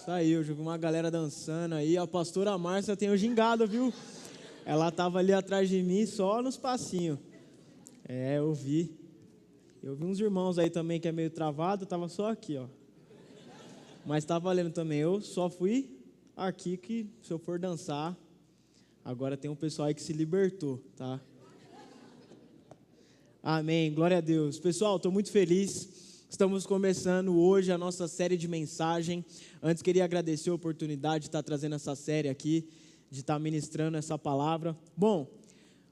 Isso aí, eu já vi uma galera dançando aí. A pastora Márcia tem o gingado, viu? Ela tava ali atrás de mim só nos passinhos. É, eu vi. Eu vi uns irmãos aí também que é meio travado, tava só aqui, ó. Mas tá valendo também. Eu só fui aqui que, se eu for dançar, agora tem um pessoal aí que se libertou, tá? Amém, glória a Deus. Pessoal, estou muito feliz. Estamos começando hoje a nossa série de mensagem. Antes, queria agradecer a oportunidade de estar trazendo essa série aqui, de estar ministrando essa palavra. Bom,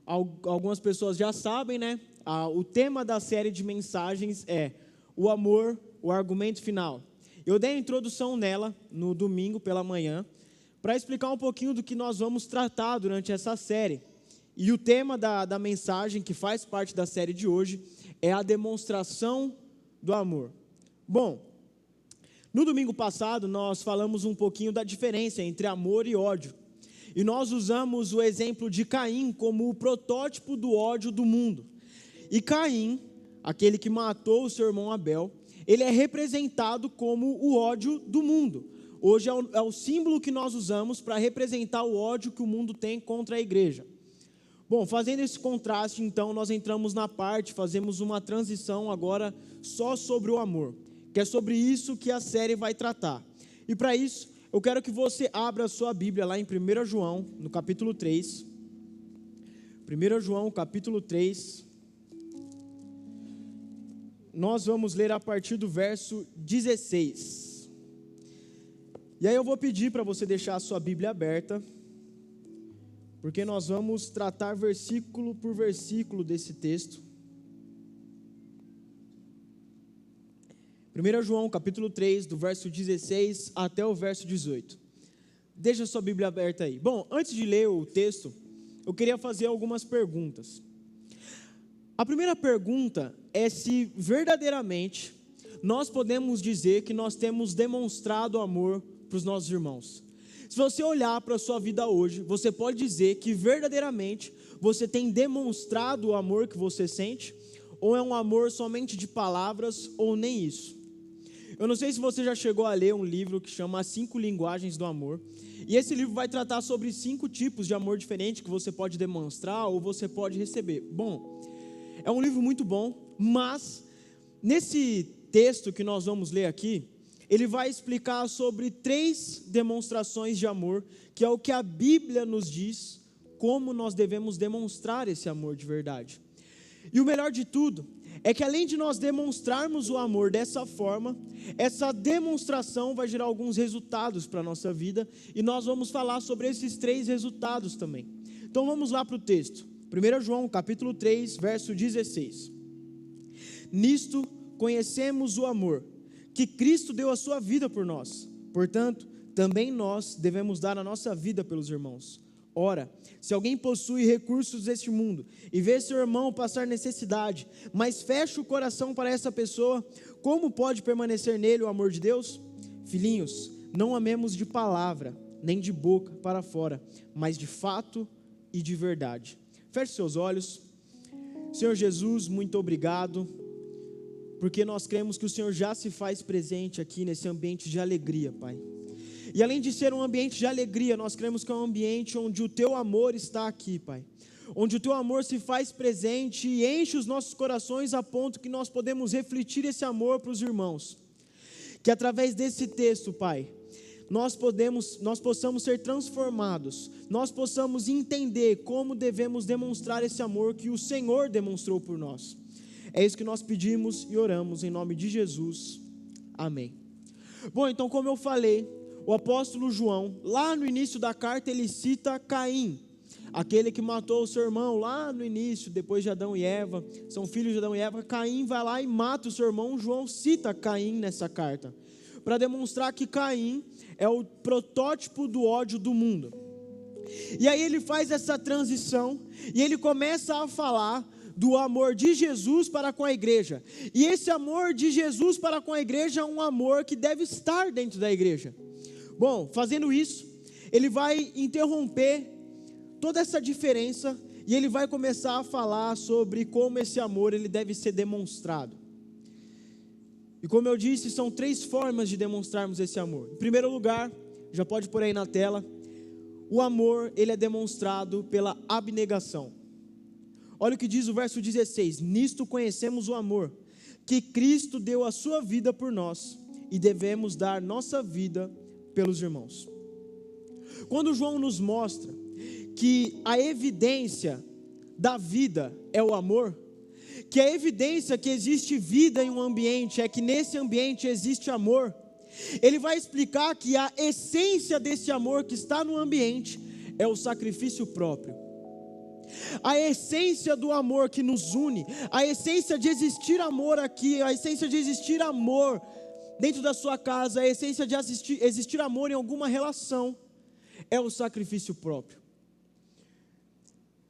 algumas pessoas já sabem, né? O tema da série de mensagens é o amor, o argumento final. Eu dei a introdução nela no domingo pela manhã, para explicar um pouquinho do que nós vamos tratar durante essa série. E o tema da mensagem, que faz parte da série de hoje, é a demonstração do amor. Bom, no domingo passado nós falamos um pouquinho da diferença entre amor e ódio. E nós usamos o exemplo de Caim como o protótipo do ódio do mundo. E Caim, aquele que matou o seu irmão Abel, ele é representado como o ódio do mundo. Hoje é o símbolo que nós usamos para representar o ódio que o mundo tem contra a igreja. Bom, fazendo esse contraste, então, nós entramos na parte, fazemos uma transição agora só sobre o amor, que é sobre isso que a série vai tratar. E para isso, eu quero que você abra a sua Bíblia lá em 1 João, no capítulo 3. 1 João, capítulo 3. Nós vamos ler a partir do verso 16. E aí eu vou pedir para você deixar a sua Bíblia aberta, porque nós vamos tratar versículo por versículo desse texto. 1 João, capítulo 3, do verso 16 até o verso 18. Deixa a sua Bíblia aberta aí. Bom, antes de ler o texto, eu queria fazer algumas perguntas. A primeira pergunta é se verdadeiramente nós podemos dizer que nós temos demonstrado amor para os nossos irmãos. Se você olhar para a sua vida hoje, você pode dizer que verdadeiramente você tem demonstrado o amor que você sente, ou é um amor somente de palavras, ou nem isso. Eu não sei se você já chegou a ler um livro que chama As 5 Linguagens do Amor, e esse livro vai tratar sobre 5 tipos de amor diferentes que você pode demonstrar ou você pode receber. Bom, é um livro muito bom, mas nesse texto que nós vamos ler aqui, ele vai explicar sobre 3 demonstrações de amor, que é o que a Bíblia nos diz, como nós devemos demonstrar esse amor de verdade. E o melhor de tudo, é que além de nós demonstrarmos o amor dessa forma, essa demonstração vai gerar alguns resultados para a nossa vida, e nós vamos falar sobre esses 3 resultados também. Então vamos lá para o texto, 1 João capítulo 3, verso 16. Nisto conhecemos o amor, que Cristo deu a sua vida por nós, portanto, também nós devemos dar a nossa vida pelos irmãos. Ora, se alguém possui recursos deste mundo, e vê seu irmão passar necessidade, mas fecha o coração para essa pessoa, como pode permanecer nele o amor de Deus? Filhinhos, não amemos de palavra, nem de boca para fora, mas de fato e de verdade. Feche seus olhos. Senhor Jesus, muito obrigado, porque nós cremos que o Senhor já se faz presente aqui nesse ambiente de alegria, Pai. E além de ser um ambiente de alegria, nós cremos que é um ambiente onde o Teu amor está aqui, Pai. Onde o Teu amor se faz presente e enche os nossos corações a ponto que nós podemos refletir esse amor para os irmãos. Que através desse texto, Pai, nós possamos ser transformados, nós possamos entender como devemos demonstrar esse amor que o Senhor demonstrou por nós. É isso que nós pedimos e oramos em nome de Jesus. Amém. Bom, então como eu falei, o apóstolo João, lá no início da carta, ele cita Caim, aquele que matou o seu irmão lá no início, depois de Adão e Eva, são filhos de Adão e Eva. Caim vai lá e mata o seu irmão. João cita Caim nessa carta, para demonstrar que Caim é o protótipo do ódio do mundo. E aí ele faz essa transição, e ele começa a falar do amor de Jesus para com a igreja. E esse amor de Jesus para com a igreja é um amor que deve estar dentro da igreja. Bom, fazendo isso, ele vai interromper toda essa diferença e ele vai começar a falar sobre como esse amor ele deve ser demonstrado. E como eu disse, são 3 formas de demonstrarmos esse amor. Em primeiro lugar, já pode pôr aí na tela, o amor, ele é demonstrado pela abnegação. Olha o que diz o verso 16: nisto conhecemos o amor, que Cristo deu a sua vida por nós, e devemos dar nossa vida pelos irmãos. Quando João nos mostra que a evidência da vida é o amor, que a evidência que existe vida em um ambiente é que nesse ambiente existe amor, ele vai explicar que a essência desse amor que está no ambiente é o sacrifício próprio. A essência do amor que nos une, a essência de existir amor aqui, a essência de existir amor dentro da sua casa, a essência de existir amor em alguma relação, é o sacrifício próprio.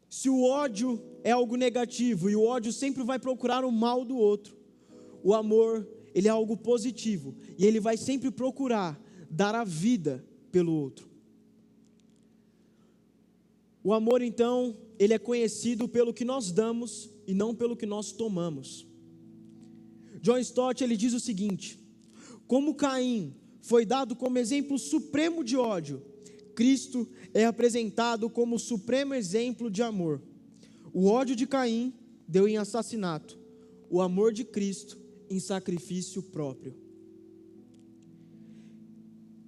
Se o ódio é algo negativo e o ódio sempre vai procurar o mal do outro, o amor, ele é algo positivo e ele vai sempre procurar dar a vida pelo outro. O amor, então, ele é conhecido pelo que nós damos e não pelo que nós tomamos. John Stott, ele diz o seguinte: como Caim foi dado como exemplo supremo de ódio, Cristo é apresentado como o supremo exemplo de amor. O ódio de Caim deu em assassinato, o amor de Cristo em sacrifício próprio.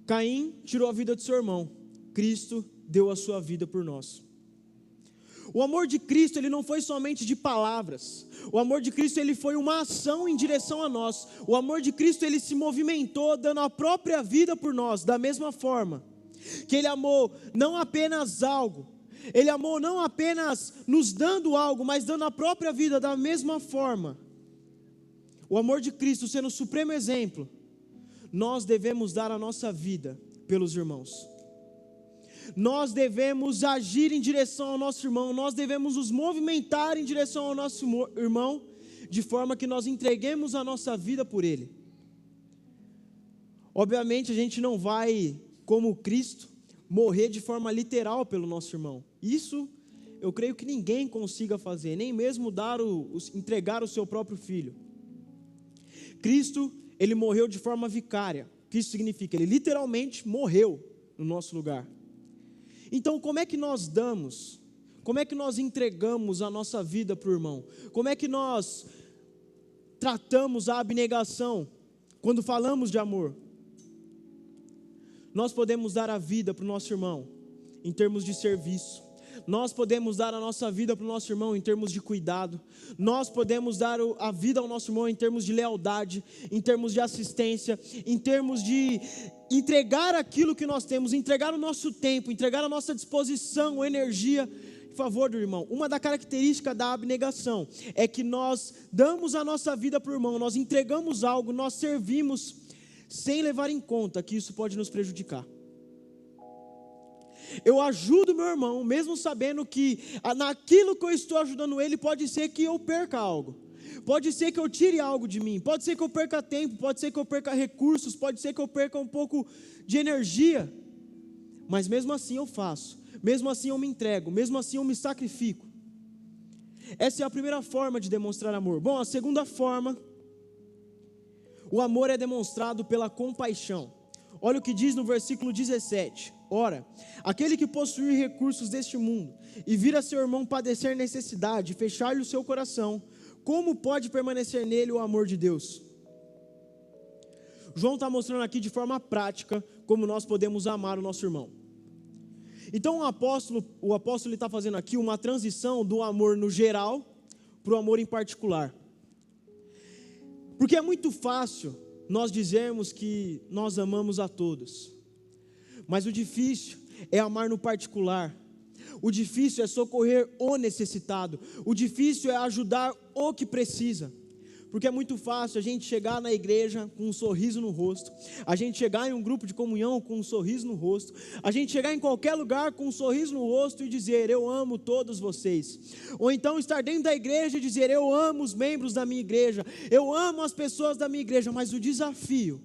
Caim tirou a vida de seu irmão, Cristo deu a sua vida por nós. O amor de Cristo, ele não foi somente de palavras. O amor de Cristo, ele foi uma ação em direção a nós. O amor de Cristo, ele se movimentou dando a própria vida por nós, da mesma forma que ele amou não apenas algo, ele amou não apenas nos dando algo, mas dando a própria vida da mesma forma. O amor de Cristo sendo o supremo exemplo, nós devemos dar a nossa vida pelos irmãos. Nós devemos agir em direção ao nosso irmão, nós devemos nos movimentar em direção ao nosso irmão, de forma que nós entreguemos a nossa vida por ele. Obviamente a gente não vai, como Cristo, morrer de forma literal pelo nosso irmão. Isso eu creio que ninguém consiga fazer, nem mesmo entregar o seu próprio filho. Cristo, ele morreu de forma vicária. O que isso significa? Ele literalmente morreu no nosso lugar. Então, como é que nós damos? Como é que nós entregamos a nossa vida para o irmão? Como é que nós tratamos a abnegação quando falamos de amor? Nós podemos dar a vida para o nosso irmão em termos de serviço. Nós podemos dar a nossa vida para o nosso irmão em termos de cuidado. Nós podemos dar a vida ao nosso irmão em termos de lealdade, em termos de assistência, em termos de entregar aquilo que nós temos, entregar o nosso tempo, entregar a nossa disposição, energia em favor do irmão. Uma da características da abnegação é que nós damos a nossa vida para o irmão, nós entregamos algo, nós servimos sem levar em conta que isso pode nos prejudicar. Eu ajudo meu irmão, mesmo sabendo que naquilo que eu estou ajudando ele, pode ser que eu perca algo. Pode ser que eu tire algo de mim, pode ser que eu perca tempo, pode ser que eu perca recursos, pode ser que eu perca um pouco de energia. Mas mesmo assim eu faço, mesmo assim eu me entrego, mesmo assim eu me sacrifico. Essa é a primeira forma de demonstrar amor. Bom, a segunda forma, o amor é demonstrado pela compaixão. Olha o que diz no versículo 17. Ora, aquele que possuir recursos deste mundo e vir a seu irmão padecer necessidade, fechar-lhe o seu coração, como pode permanecer nele o amor de Deus? João está mostrando aqui de forma prática como nós podemos amar o nosso irmão. Então o apóstolo está fazendo aqui uma transição do amor no geral para o amor em particular. Porque é muito fácil nós dizermos que nós amamos a todos, mas o difícil é amar no particular. O difícil é socorrer o necessitado. O difícil é ajudar o que precisa. Porque é muito fácil a gente chegar na igreja com um sorriso no rosto, a gente chegar em um grupo de comunhão com um sorriso no rosto, a gente chegar em qualquer lugar com um sorriso no rosto e dizer: eu amo todos vocês. Ou então estar dentro da igreja e dizer: eu amo os membros da minha igreja, eu amo as pessoas da minha igreja. Mas o desafio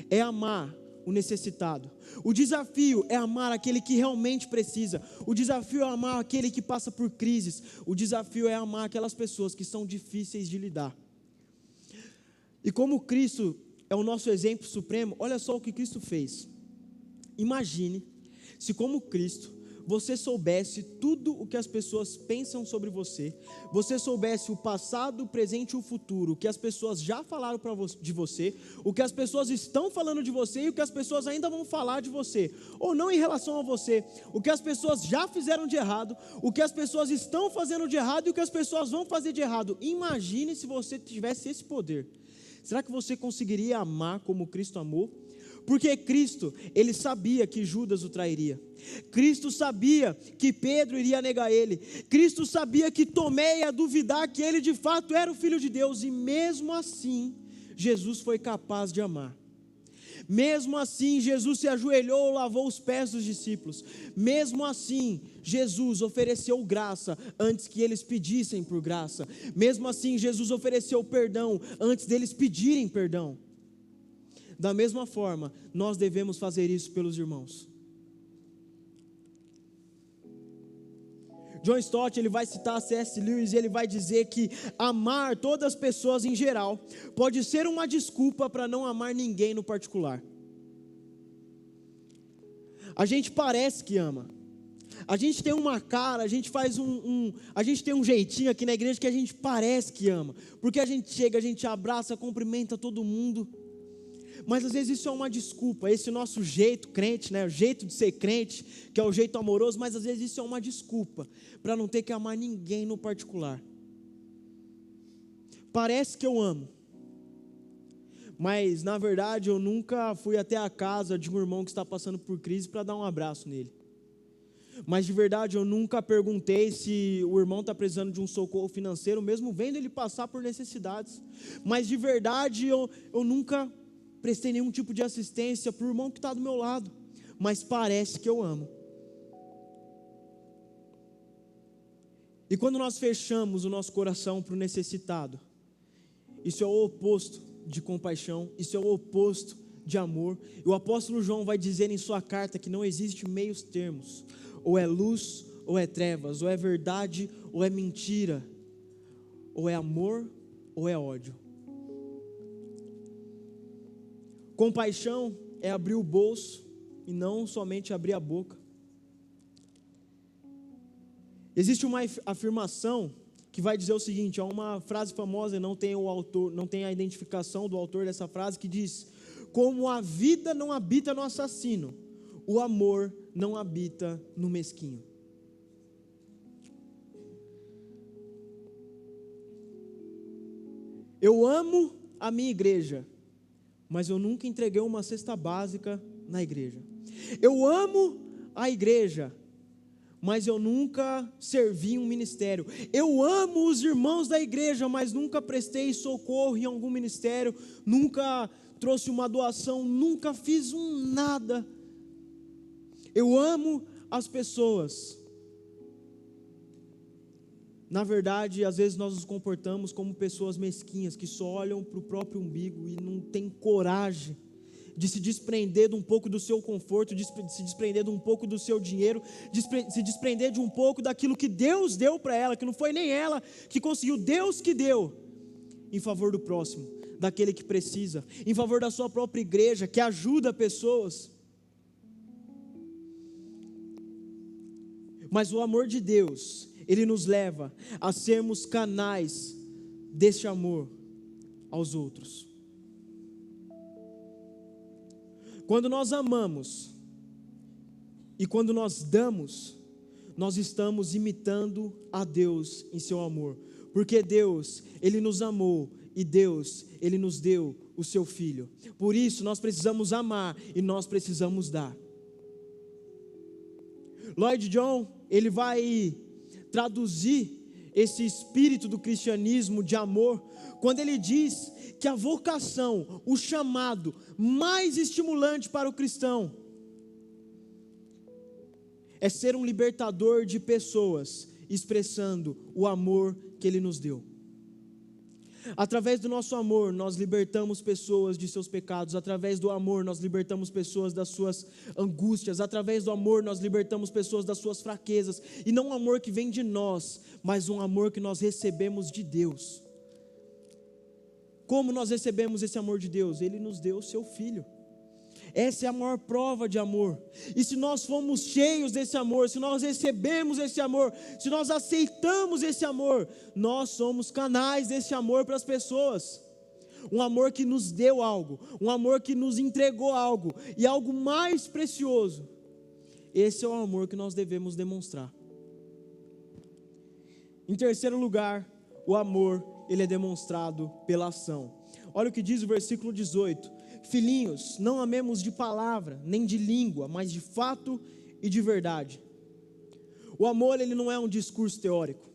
é amar o necessitado. O desafio é amar aquele que realmente precisa. O desafio é amar aquele que passa por crises. O desafio é amar aquelas pessoas que são difíceis de lidar. E como Cristo é o nosso exemplo supremo, olha só o que Cristo fez. Imagine se, como Cristo, você soubesse tudo o que as pessoas pensam sobre você, você soubesse o passado, o presente e o futuro, o que as pessoas já falaram de você, o que as pessoas estão falando de você e o que as pessoas ainda vão falar de você, ou não em relação a você, o que as pessoas já fizeram de errado, o que as pessoas estão fazendo de errado e o que as pessoas vão fazer de errado. Imagine se você tivesse esse poder. Será que você conseguiria amar como Cristo amou? Porque Cristo, ele sabia que Judas o trairia. Cristo sabia que Pedro iria negar ele. Cristo sabia que Tomé ia duvidar que ele de fato era o Filho de Deus. E mesmo assim, Jesus foi capaz de amar. Mesmo assim, Jesus se ajoelhou, lavou os pés dos discípulos. Mesmo assim, Jesus ofereceu graça antes que eles pedissem por graça. Mesmo assim, Jesus ofereceu perdão antes deles pedirem perdão. Da mesma forma, nós devemos fazer isso pelos irmãos. John Stott, ele vai citar C.S. Lewis e ele vai dizer que amar todas as pessoas em geral pode ser uma desculpa para não amar ninguém no particular. A gente parece que ama. A gente tem uma cara, a gente faz a gente tem um jeitinho aqui na igreja que a gente parece que ama. Porque a gente chega, a gente abraça, cumprimenta todo mundo. Mas às vezes isso é uma desculpa, esse nosso jeito crente, né, o jeito de ser crente, que é o jeito amoroso, mas às vezes isso é uma desculpa, para não ter que amar ninguém no particular. Parece que eu amo, mas na verdade eu nunca fui até a casa de um irmão que está passando por crise para dar um abraço nele. Mas de verdade eu nunca perguntei se o irmão está precisando de um socorro financeiro, mesmo vendo ele passar por necessidades. Mas de verdade eu nunca prestei nenhum tipo de assistência para o irmão que está do meu lado, mas parece que eu amo. E quando nós fechamos o nosso coração para o necessitado, isso é o oposto de compaixão, isso é o oposto de amor. E o apóstolo João vai dizer em sua carta que não existe meios termos, ou é luz ou é trevas, ou é verdade ou é mentira, ou é amor ou é ódio. Compaixão é abrir o bolso e não somente abrir a boca. Existe uma afirmação que vai dizer o seguinte, é uma frase famosa, não tem o autor, não tem a identificação do autor dessa frase, que diz: como a vida não habita no assassino, o amor não habita no mesquinho. Eu amo a minha igreja, mas eu nunca entreguei uma cesta básica na igreja. Eu amo a igreja, mas eu nunca servi em um ministério. Eu amo os irmãos da igreja, mas nunca prestei socorro em algum ministério, nunca trouxe uma doação, nunca fiz nada. Eu amo as pessoas. Na verdade, às vezes nós nos comportamos como pessoas mesquinhas, que só olham para o próprio umbigo e não têm coragem de se desprender de um pouco do seu conforto, de se desprender de um pouco do seu dinheiro, de se desprender de um pouco daquilo que Deus deu para ela, que não foi nem ela que conseguiu, Deus que deu, em favor do próximo, daquele que precisa, em favor da sua própria igreja, que ajuda pessoas. Mas o amor de Deus, Ele nos leva a sermos canais deste amor aos outros. Quando nós amamos e quando nós damos, nós estamos imitando a Deus em seu amor. Porque Deus, Ele nos amou e Deus, Ele nos deu o seu Filho. Por isso nós precisamos amar e nós precisamos dar. Lloyd Jones, ele vai traduzir esse espírito do cristianismo de amor, quando ele diz que a vocação, o chamado mais estimulante para o cristão, é ser um libertador de pessoas, expressando o amor que Ele nos deu. Através do nosso amor, nós libertamos pessoas de seus pecados. Através do amor, nós libertamos pessoas das suas angústias. Através do amor, nós libertamos pessoas das suas fraquezas. E não um amor que vem de nós, mas um amor que nós recebemos de Deus. Como nós recebemos esse amor de Deus? Ele nos deu o seu Filho. Essa é a maior prova de amor. E se nós fomos cheios desse amor, se nós recebemos esse amor, se nós aceitamos esse amor, nós somos canais desse amor para as pessoas. Um amor que nos deu algo, um amor que nos entregou algo, e algo mais precioso. Esse é o amor que nós devemos demonstrar. Em terceiro lugar, o amor, ele é demonstrado pela ação. Olha o que diz o versículo 18: Filhinhos, não amemos de palavra, nem de língua, mas de fato e de verdade. O amor, ele não é um discurso teórico.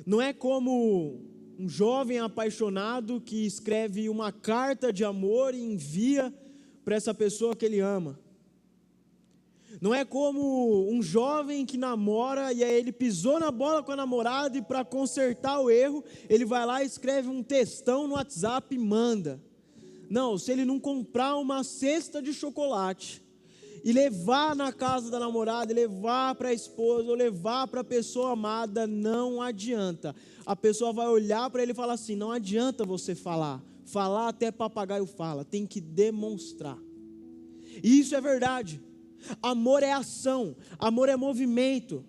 Não é como um jovem apaixonado que escreve uma carta de amor e envia para essa pessoa que ele ama. Não é como um jovem que namora e aí ele pisou na bola com a namorada e para consertar o erro, ele vai lá e escreve um textão no WhatsApp e manda. Não, se ele não comprar uma cesta de chocolate e levar na casa da namorada, e levar para a esposa, ou levar para a pessoa amada, não adianta. A pessoa vai olhar para ele e falar assim: não adianta você falar até papagaio fala, tem que demonstrar. E isso é verdade. Amor é ação, amor é movimento.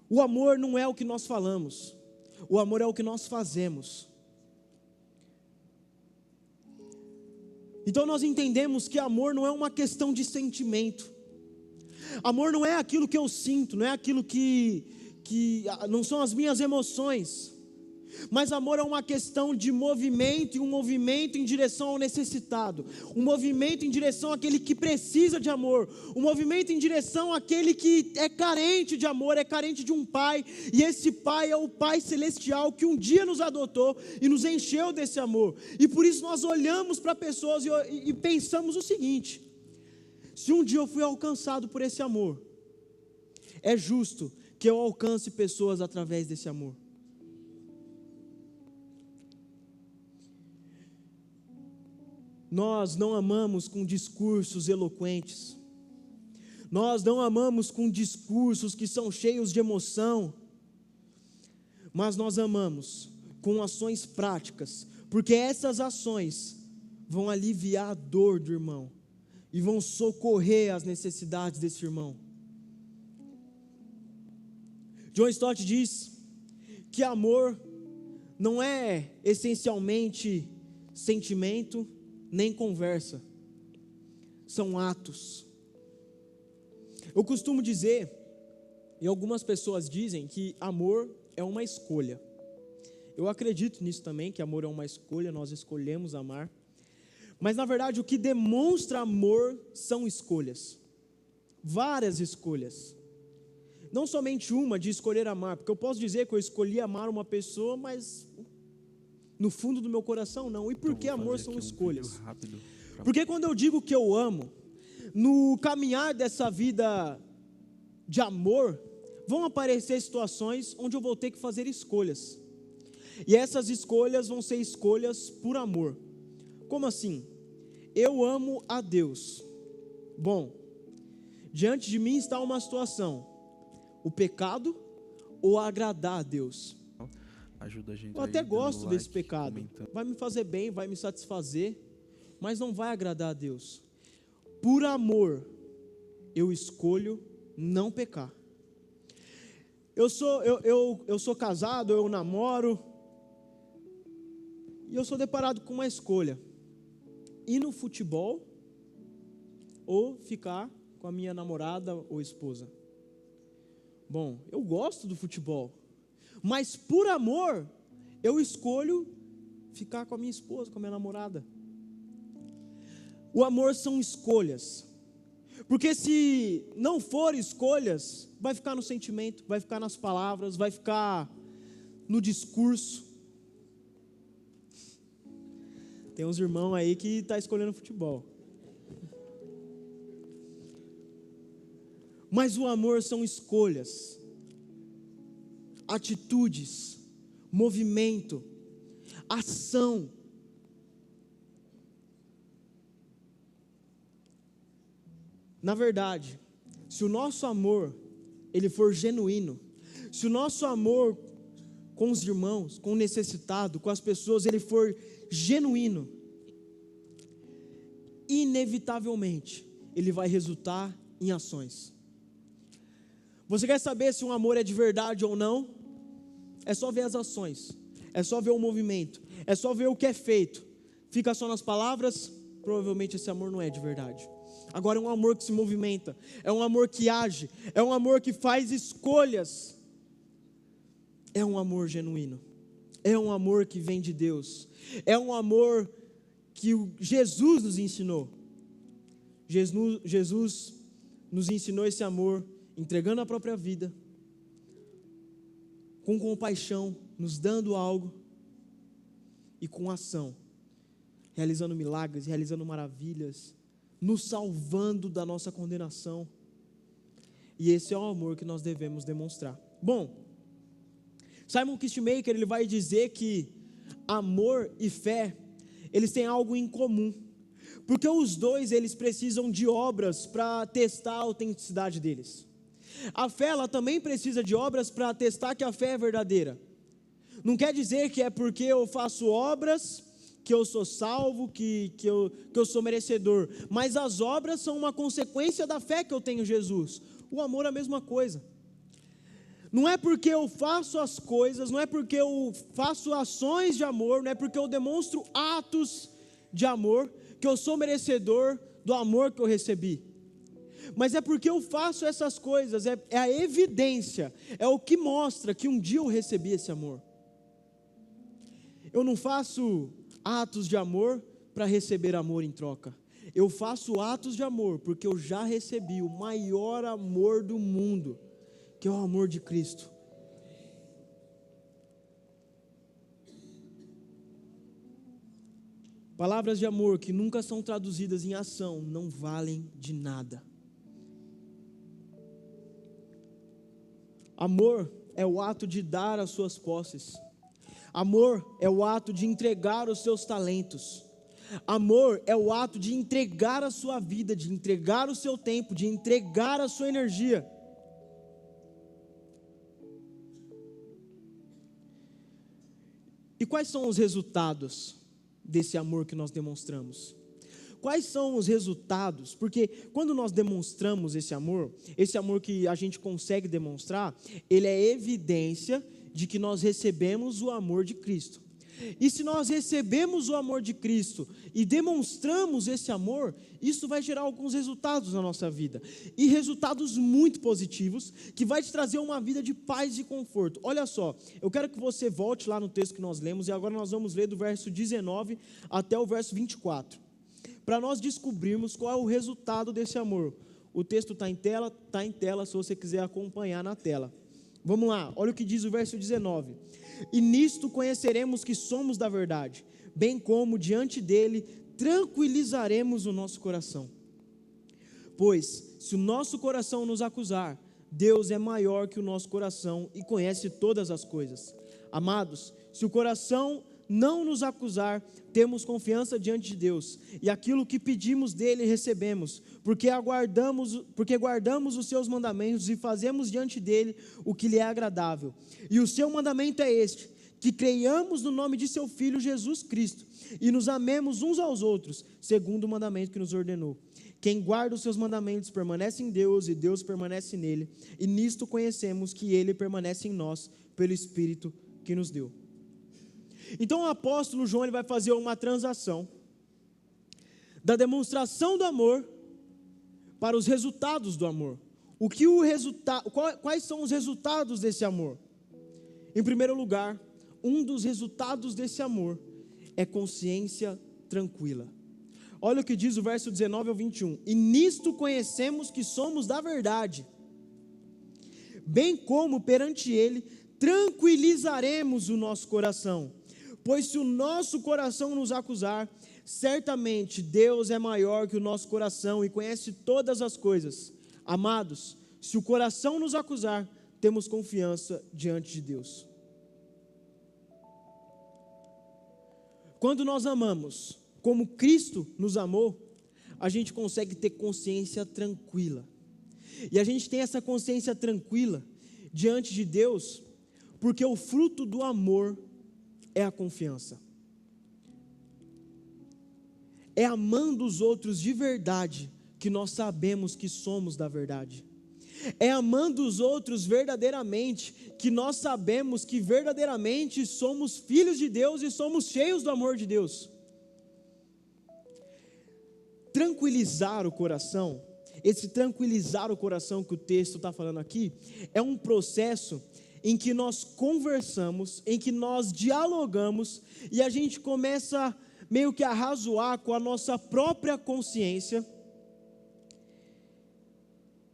O amor não é o que nós falamos, o amor é o que nós fazemos. Então nós entendemos que amor não é uma questão de sentimento. Amor não é aquilo que eu sinto, não é aquilo que não são as minhas emoções. Mas amor é uma questão de movimento, e um movimento em direção ao necessitado, um movimento em direção àquele que precisa de amor, um movimento em direção àquele que é carente de amor, é carente de um pai, e esse pai é o Pai Celestial que um dia nos adotou e nos encheu desse amor. E por isso nós olhamos para pessoas e pensamos o seguinte: se um dia eu fui alcançado por esse amor, é justo que eu alcance pessoas através desse amor. Nós não amamos com discursos eloquentes, nós não amamos com discursos que são cheios de emoção, mas nós amamos com ações práticas, porque essas ações vão aliviar a dor do irmão, e vão socorrer as necessidades desse irmão. John Stott diz que amor não é essencialmente sentimento, nem conversa, são atos. Eu costumo dizer, e algumas pessoas dizem, que amor é uma escolha. Eu acredito nisso também, que amor é uma escolha, nós escolhemos amar. Mas na verdade o que demonstra amor são escolhas, várias escolhas. Não somente uma de escolher amar, porque eu posso dizer que eu escolhi amar uma pessoa, mas no fundo do meu coração não. E por que amor são escolhas? Porque quando eu digo que eu amo, no caminhar dessa vida de amor, vão aparecer situações onde eu vou ter que fazer escolhas. E essas escolhas vão ser escolhas por amor. Como assim? Eu amo a Deus. Bom, diante de mim está uma situação: o pecado ou agradar a Deus. Ajuda a gente. Eu até gosto desse pecado, vai me fazer bem, vai me satisfazer, mas não vai agradar a Deus. Por amor, eu escolho não pecar. Eu sou casado, eu namoro, e eu sou deparado com uma escolha: ir no futebol ou ficar com a minha namorada ou esposa. Bom, eu gosto do futebol, mas por amor, eu escolho ficar com a minha esposa, com a minha namorada. O amor são escolhas, porque se não for escolhas, vai ficar no sentimento, vai ficar nas palavras, vai ficar no discurso. Tem uns irmãos aí que estão escolhendo futebol. Mas o amor são escolhas, atitudes, movimento, ação. Na verdade, se o nosso amor ele for genuíno, se o nosso amor com os irmãos, com o necessitado, com as pessoas, ele for genuíno, inevitavelmente, ele vai resultar em ações. Você quer saber se um amor é de verdade ou não? É só ver as ações, é só ver o movimento, é só ver o que é feito. Fica só nas palavras, provavelmente esse amor não é de verdade. Agora é um amor que se movimenta, é um amor que age, é um amor que faz escolhas. É um amor genuíno, é um amor que vem de Deus, é um amor que Jesus nos ensinou. Jesus nos ensinou esse amor, entregando a própria vida, com compaixão, nos dando algo, e com ação, realizando milagres, realizando maravilhas, nos salvando da nossa condenação. E esse é o amor que nós devemos demonstrar. Bom, Simon Kistemaker, ele vai dizer que amor e fé, eles têm algo em comum, porque os dois, eles precisam de obras para testar a autenticidade deles. A fé, ela também precisa de obras para testar que a fé é verdadeira. Não quer dizer que é porque eu faço obras que eu sou salvo, que eu sou merecedor, mas as obras são uma consequência da fé que eu tenho em Jesus. O amor é a mesma coisa. Não é porque eu faço as coisas, não é porque eu faço ações de amor, não é porque eu demonstro atos de amor, que eu sou merecedor do amor que eu recebi. Mas é porque eu faço essas coisas, é a evidência, é o que mostra que um dia eu recebi esse amor. Eu não faço atos de amor para receber amor em troca. Eu faço atos de amor porque eu já recebi o maior amor do mundo, que é o amor de Cristo. Palavras de amor que nunca são traduzidas em ação não valem de nada. Amor é o ato de dar as suas posses. Amor é o ato de entregar os seus talentos. Amor é o ato de entregar a sua vida, de entregar o seu tempo, de entregar a sua energia. E quais são os resultados desse amor que nós demonstramos? Quais são os resultados? Porque quando nós demonstramos esse amor que a gente consegue demonstrar, ele é evidência de que nós recebemos o amor de Cristo. E se nós recebemos o amor de Cristo e demonstramos esse amor, isso vai gerar alguns resultados na nossa vida. E resultados muito positivos, que vai te trazer uma vida de paz e conforto. Olha só, eu quero que você volte lá no texto que nós lemos, e agora nós vamos ler do verso 19 até o verso 24. Para nós descobrirmos qual é o resultado desse amor. O texto está em tela, se você quiser acompanhar na tela. Vamos lá, olha o que diz o verso 19. E nisto conheceremos que somos da verdade, bem como diante dele tranquilizaremos o nosso coração. Pois, se o nosso coração nos acusar, Deus é maior que o nosso coração e conhece todas as coisas. Amados, se o coração não nos acusar, temos confiança diante de Deus, e aquilo que pedimos dele recebemos, porque guardamos os seus mandamentos e fazemos diante dele o que lhe é agradável. E o seu mandamento é este: que creiamos no nome de seu Filho Jesus Cristo, e nos amemos uns aos outros, segundo o mandamento que nos ordenou. Quem guarda os seus mandamentos permanece em Deus, e Deus permanece nele, e nisto conhecemos que ele permanece em nós, pelo Espírito que nos deu. Então o apóstolo João, ele vai fazer uma transação da demonstração do amor para os resultados do amor. Quais são os resultados desse amor? Em primeiro lugar, um dos resultados desse amor é consciência tranquila. Olha o que diz o verso 19 ao 21. E nisto conhecemos que somos da verdade, bem como perante ele tranquilizaremos o nosso coração. Pois se o nosso coração nos acusar, certamente Deus é maior que o nosso coração e conhece todas as coisas. Amados, se o coração nos acusar, temos confiança diante de Deus. Quando nós amamos como Cristo nos amou, a gente consegue ter consciência tranquila. E a gente tem essa consciência tranquila diante de Deus, Porque o fruto do amor é a confiança. É amando os outros de verdade que nós sabemos que somos da verdade. É amando os outros verdadeiramente que nós sabemos que verdadeiramente somos filhos de Deus e somos cheios do amor de Deus. Tranquilizar o coração, esse tranquilizar o coração que o texto está falando aqui, é um processo em que nós conversamos, em que nós dialogamos e a gente começa meio que a razoar com a nossa própria consciência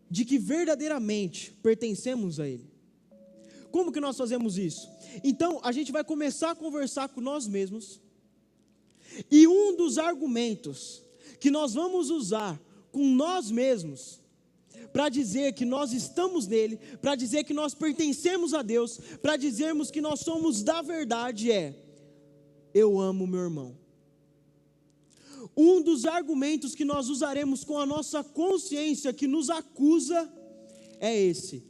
de que verdadeiramente pertencemos a Ele. Como que nós fazemos isso? Então, a gente vai começar a conversar com nós mesmos, e um dos argumentos que nós vamos usar com nós mesmos, para dizer que nós estamos nele, para dizer que nós pertencemos a Deus, para dizermos que nós somos da verdade eu amo meu irmão. Um dos argumentos que nós usaremos com a nossa consciência que nos acusa é esse: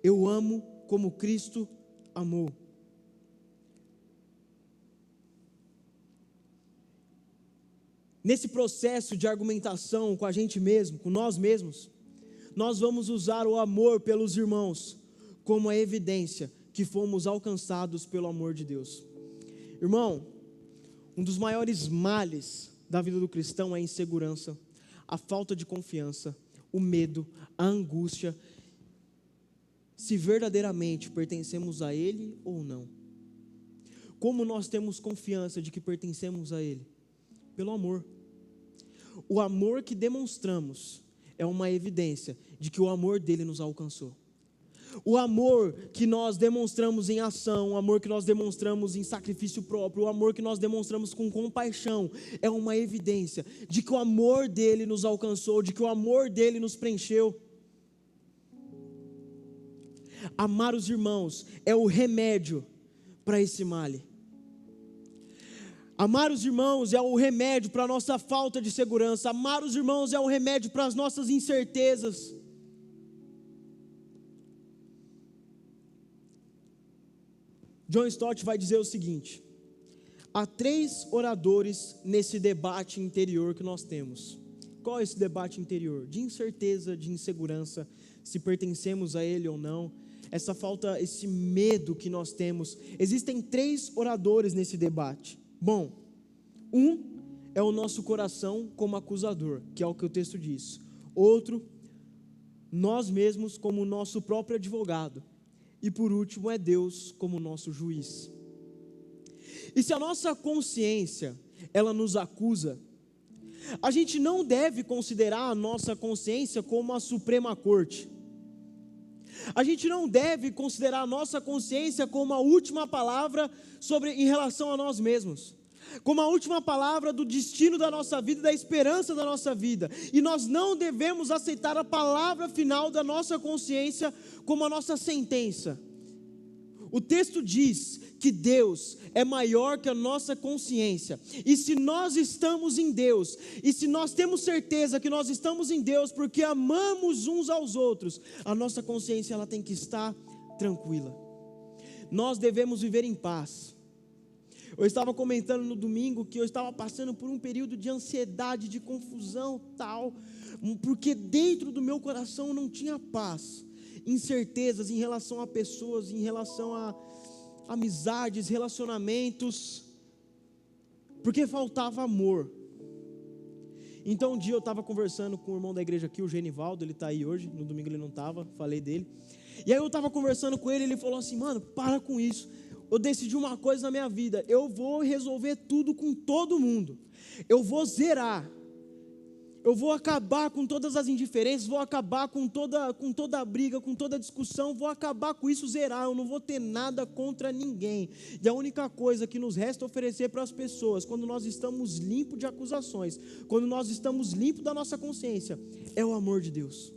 eu amo como Cristo amou. Nesse processo de argumentação com a gente mesmo, com nós mesmos, nós vamos usar o amor pelos irmãos como a evidência que fomos alcançados pelo amor de Deus. Irmão, um dos maiores males da vida do cristão é a insegurança, a falta de confiança, o medo, a angústia, se verdadeiramente pertencemos a Ele ou não. Como nós temos confiança de que pertencemos a Ele? Pelo amor. O amor que demonstramos é uma evidência de que o amor dele nos alcançou. O amor que nós demonstramos em ação, o amor que nós demonstramos em sacrifício próprio, o amor que nós demonstramos com compaixão, é uma evidência de que o amor dele nos alcançou, de que o amor dele nos preencheu. Amar os irmãos é o remédio para esse mal. Amar os irmãos é o remédio para a nossa falta de segurança. Amar os irmãos é o remédio para as nossas incertezas. John Stott vai dizer o seguinte: há 3 oradores nesse debate interior que nós temos. Qual é esse debate interior? De incerteza, de insegurança, se pertencemos a Ele ou não, essa falta, esse medo que nós temos. Existem 3 oradores nesse debate. Bom, um é o nosso coração como acusador, que é o que o texto diz. Outro, nós mesmos como nosso próprio advogado. E por último é Deus como nosso juiz. E se a nossa consciência, ela nos acusa, a gente não deve considerar a nossa consciência como a Suprema Corte. A gente não deve considerar a nossa consciência como a última palavra em relação a nós mesmos, como a última palavra do destino da nossa vida, da esperança da nossa vida. E nós não devemos aceitar a palavra final da nossa consciência como a nossa sentença. O texto diz que Deus é maior que a nossa consciência, e se nós estamos em Deus, e se nós temos certeza que nós estamos em Deus porque amamos uns aos outros, a nossa consciência ela tem que estar tranquila. Nós devemos viver em paz. Eu estava comentando no domingo que eu estava passando por um período de ansiedade, de confusão tal, porque dentro do meu coração não tinha paz, incertezas em relação a pessoas, em relação a amizades, relacionamentos, porque faltava amor. Então um dia eu estava conversando com o irmão da igreja aqui, o Genivaldo, ele está aí hoje, no domingo ele não estava, falei dele, e aí eu estava conversando com ele, ele falou assim: mano, para com isso, eu decidi uma coisa na minha vida, eu vou resolver tudo com todo mundo, eu vou zerar, eu vou acabar com todas as indiferenças, vou acabar com toda a briga, com toda a discussão, vou acabar com isso, zerar, eu não vou ter nada contra ninguém, e a única coisa que nos resta oferecer para as pessoas, quando nós estamos limpos de acusações, quando nós estamos limpos da nossa consciência, é o amor de Deus.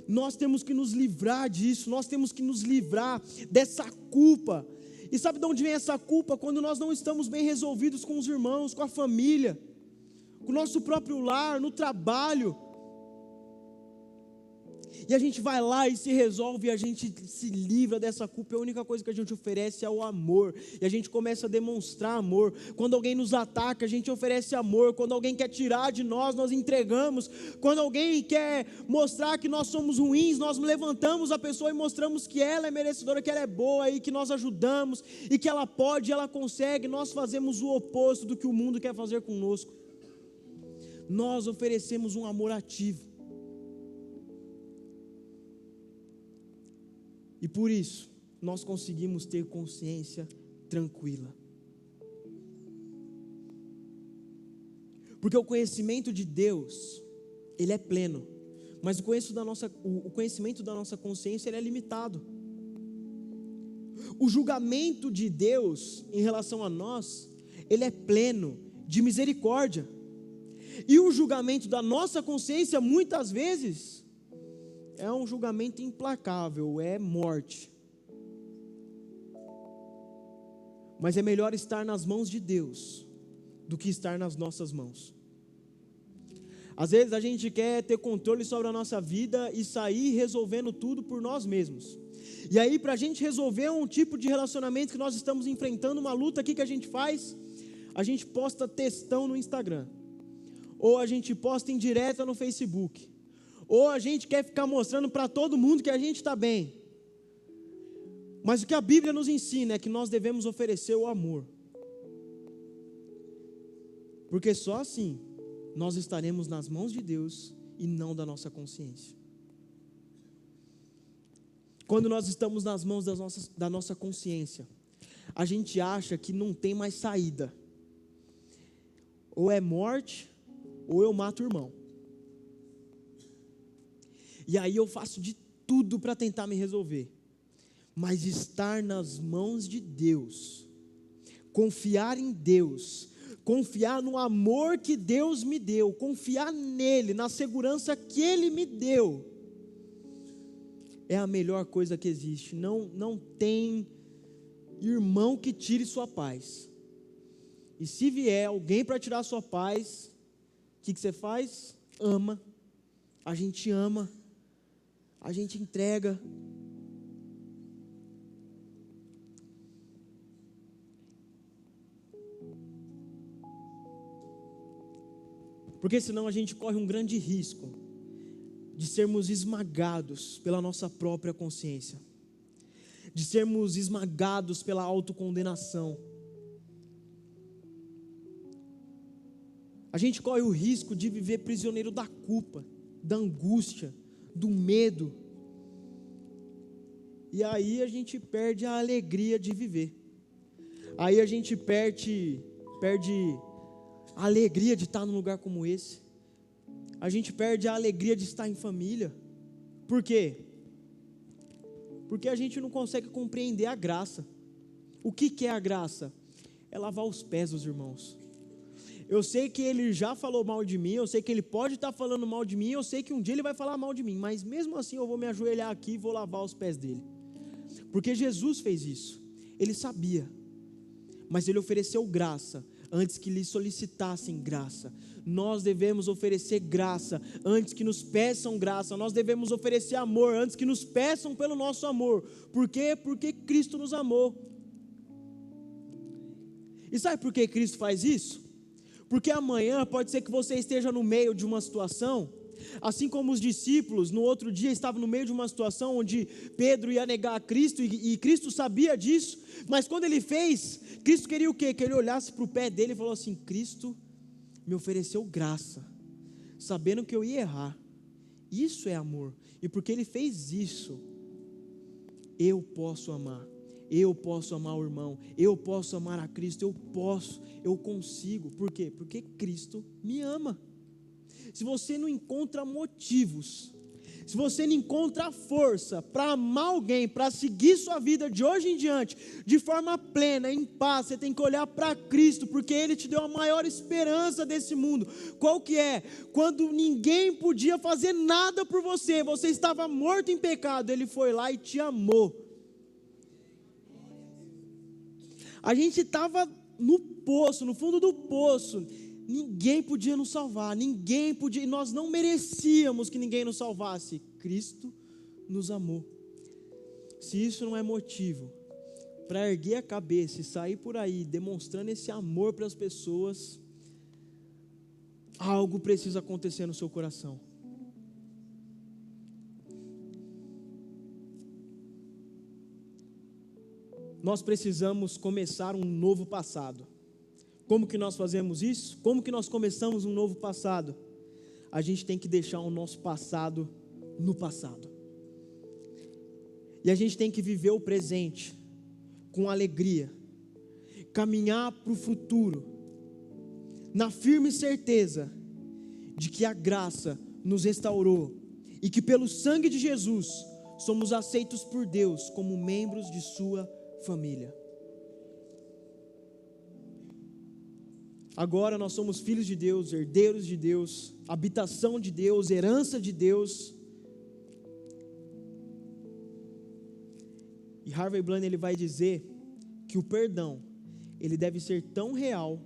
Nós temos que nos livrar disso, nós temos que nos livrar dessa culpa. E sabe de onde vem essa culpa? Quando nós não estamos bem resolvidos com os irmãos, com a família, com o nosso próprio lar, no trabalho. E a gente vai lá e se resolve, e a gente se livra dessa culpa. A única coisa que a gente oferece é o amor. E a gente começa a demonstrar amor. Quando alguém nos ataca, a gente oferece amor. Quando alguém quer tirar de nós, nós entregamos. Quando alguém quer mostrar que nós somos ruins, nós levantamos a pessoa e mostramos que ela é merecedora, que ela é boa, e que nós ajudamos, e que ela pode, ela consegue. Nós fazemos o oposto do que o mundo quer fazer conosco. Nós oferecemos um amor ativo. E por isso, nós conseguimos ter consciência tranquila. Porque o conhecimento de Deus, ele é pleno. Mas o conhecimento da nossa consciência, ele é limitado. O julgamento de Deus em relação a nós, ele é pleno de misericórdia. E o julgamento da nossa consciência, muitas vezes, é um julgamento implacável, é morte. Mas é melhor estar nas mãos de Deus do que estar nas nossas mãos. Às vezes a gente quer ter controle sobre a nossa vida e sair resolvendo tudo por nós mesmos. E aí, para a gente resolver um tipo de relacionamento que nós estamos enfrentando, uma luta aqui que a gente faz, a gente posta textão no Instagram, ou a gente posta indireta no Facebook, ou a gente quer ficar mostrando para todo mundo que a gente está bem. Mas o que a Bíblia nos ensina é que nós devemos oferecer o amor. Porque só assim nós estaremos nas mãos de Deus e não da nossa consciência. Quando nós estamos nas mãos da nossa consciência, a gente acha que não tem mais saída. Ou é morte, ou eu mato o irmão. E aí eu faço de tudo para tentar me resolver. Mas estar nas mãos de Deus, confiar em Deus, confiar no amor que Deus me deu, confiar nele, na segurança que Ele me deu, é a melhor coisa que existe. Não tem irmão que tire sua paz. E se vier alguém para tirar sua paz, o que você faz? Ama. A gente ama. A gente entrega. Porque senão a gente corre um grande risco de sermos esmagados pela nossa própria consciência, de sermos esmagados pela autocondenação. A gente corre o risco de viver prisioneiro da culpa, da angústia, do medo. E aí a gente perde a alegria de viver. Aí a gente perde a alegria de estar num lugar como esse. A gente perde a alegria de estar em família. Por quê? Porque a gente não consegue compreender a graça. O que é a graça? É lavar os pés dos irmãos. Eu sei que ele já falou mal de mim, eu sei que ele pode estar falando mal de mim, eu sei que um dia ele vai falar mal de mim, mas mesmo assim eu vou me ajoelhar aqui e vou lavar os pés dele. Porque Jesus fez isso. Ele sabia, mas ele ofereceu graça antes que lhe solicitassem graça. Nós devemos oferecer graça antes que nos peçam graça. Nós devemos oferecer amor antes que nos peçam pelo nosso amor. Por quê? Porque Cristo nos amou. E sabe por que Cristo faz isso? Porque amanhã pode ser que você esteja no meio de uma situação, assim como os discípulos no outro dia estavam no meio de uma situação onde Pedro ia negar a Cristo, e Cristo sabia disso, mas quando ele fez, Cristo queria o quê? Que ele olhasse para o pé dele e falou assim: Cristo me ofereceu graça, sabendo que eu ia errar. Isso é amor. E porque ele fez isso, eu posso amar. Eu posso amar o irmão, eu posso amar a Cristo, eu consigo. Por quê? Porque Cristo me ama. Se você não encontra motivos, se você não encontra força para amar alguém, para seguir sua vida de hoje em diante, de forma plena, em paz, você tem que olhar para Cristo, porque Ele te deu a maior esperança desse mundo. Qual que é? Quando ninguém podia fazer nada por você, você estava morto em pecado, Ele foi lá e te amou. A gente estava no poço, no fundo do poço, Ninguém podia nos salvar, ninguém podia, nós não merecíamos que ninguém nos salvasse. Cristo nos amou. Se isso não é motivo para erguer a cabeça e sair por aí demonstrando esse amor para as pessoas, algo precisa acontecer no seu coração. Nós precisamos começar um novo passado. Como que nós fazemos isso? Como que nós começamos um novo passado? A gente tem que deixar o nosso passado no passado. E a gente tem que viver o presente com alegria, caminhar para o futuro, na firme certeza de que a graça nos restaurou e que pelo sangue de Jesus somos aceitos por Deus como membros de sua família. Agora nós somos filhos de Deus, herdeiros de Deus, habitação de Deus, herança de Deus. E Harvey Blunt ele vai dizer que o perdão, ele deve ser tão real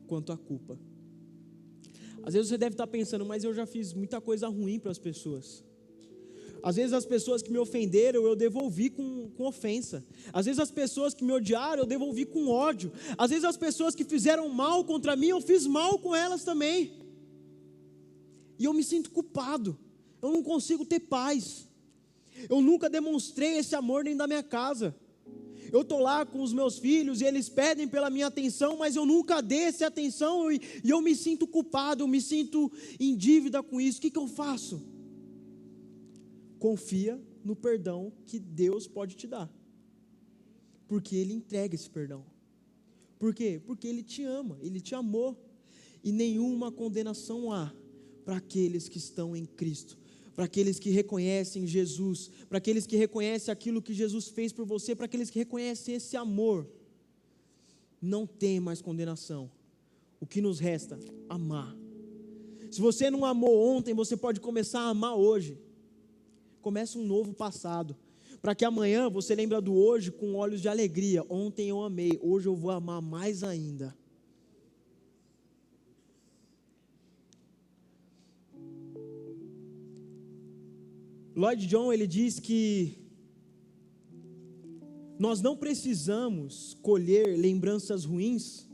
quanto a culpa. Às vezes você deve estar pensando, mas eu já fiz muita coisa ruim para as pessoas. Às vezes as pessoas que me ofenderam, eu devolvi com ofensa. Às vezes as pessoas que me odiaram, eu devolvi com ódio. Às vezes as pessoas que fizeram mal contra mim, eu fiz mal com elas também. E eu me sinto culpado. Eu não consigo ter paz. Eu nunca demonstrei esse amor dentro da minha casa. Eu estou lá com os meus filhos e eles pedem pela minha atenção, mas eu nunca dei essa atenção e eu me sinto culpado, eu me sinto em dívida com isso. O que eu faço? Confia no perdão que Deus pode te dar, porque Ele entrega esse perdão. Por quê? Porque Ele te ama, Ele te amou, e nenhuma condenação há para aqueles que estão em Cristo, para aqueles que reconhecem Jesus, para aqueles que reconhecem aquilo que Jesus fez por você, para aqueles que reconhecem esse amor. Não tem mais condenação. O que nos resta? Amar. Se você não amou ontem, você pode começar a amar hoje. Começa um novo passado, para que amanhã você lembre do hoje com olhos de alegria. Ontem eu amei, hoje eu vou amar mais ainda. Lloyd Jones, ele diz que nós não precisamos colher lembranças ruins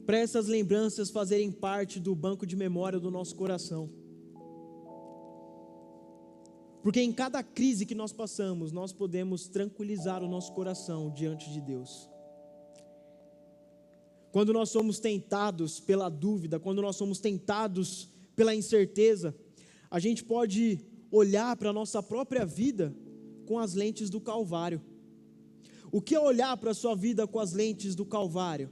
para essas lembranças fazerem parte do banco de memória do nosso coração. Porque em cada crise que nós passamos, nós podemos tranquilizar o nosso coração diante de Deus. Quando nós somos tentados pela dúvida, quando nós somos tentados pela incerteza, a gente pode olhar para a nossa própria vida com as lentes do Calvário. O que é olhar para a sua vida com as lentes do Calvário?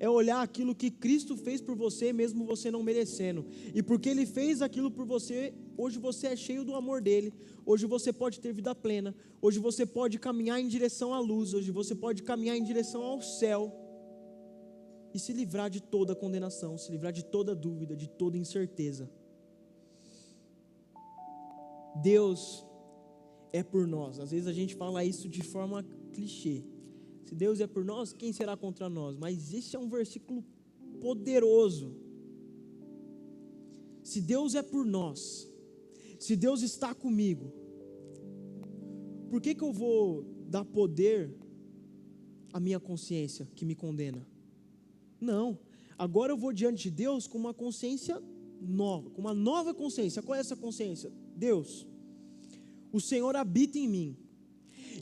É olhar aquilo que Cristo fez por você, mesmo você não merecendo. E porque Ele fez aquilo por você, hoje você é cheio do amor dEle. Hoje você pode ter vida plena. Hoje você pode caminhar em direção à luz. Hoje você pode caminhar em direção ao céu. E se livrar de toda condenação, se livrar de toda dúvida, de toda incerteza. Deus é por nós. Às vezes a gente fala isso de forma clichê. Se Deus é por nós, quem será contra nós? Mas esse é um versículo poderoso. Se Deus é por nós, se Deus está comigo, por que eu vou dar poder à minha consciência que me condena? Não, agora eu vou diante de Deus com uma consciência nova, com uma nova consciência. Qual é essa consciência? Deus, o Senhor habita em mim.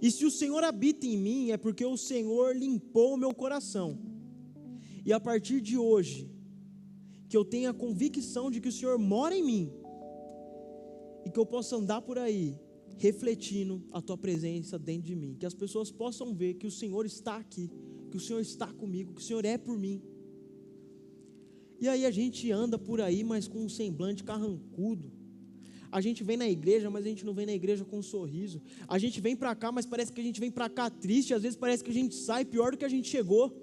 E se o Senhor habita em mim, é porque o Senhor limpou o meu coração. E a partir de hoje, que eu tenha a convicção de que o Senhor mora em mim, e que eu possa andar por aí, refletindo a Tua presença dentro de mim, que as pessoas possam ver que o Senhor está aqui, que o Senhor está comigo, que o Senhor é por mim. E aí a gente anda por aí, mas com um semblante carrancudo. A gente vem na igreja, mas a gente não vem na igreja com um sorriso. A gente vem para cá, mas parece que a gente vem para cá triste. Às vezes parece que a gente sai pior do que a gente chegou.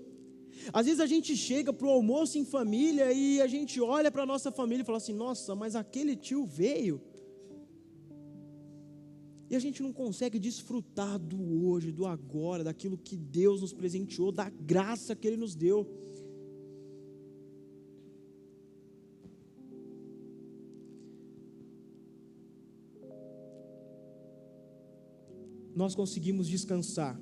Às vezes a gente chega para o almoço em família e a gente olha para a nossa família e fala assim: nossa, mas aquele tio veio. E a gente não consegue desfrutar do hoje, do agora, daquilo que Deus nos presenteou, da graça que Ele nos deu. nós conseguimos descansar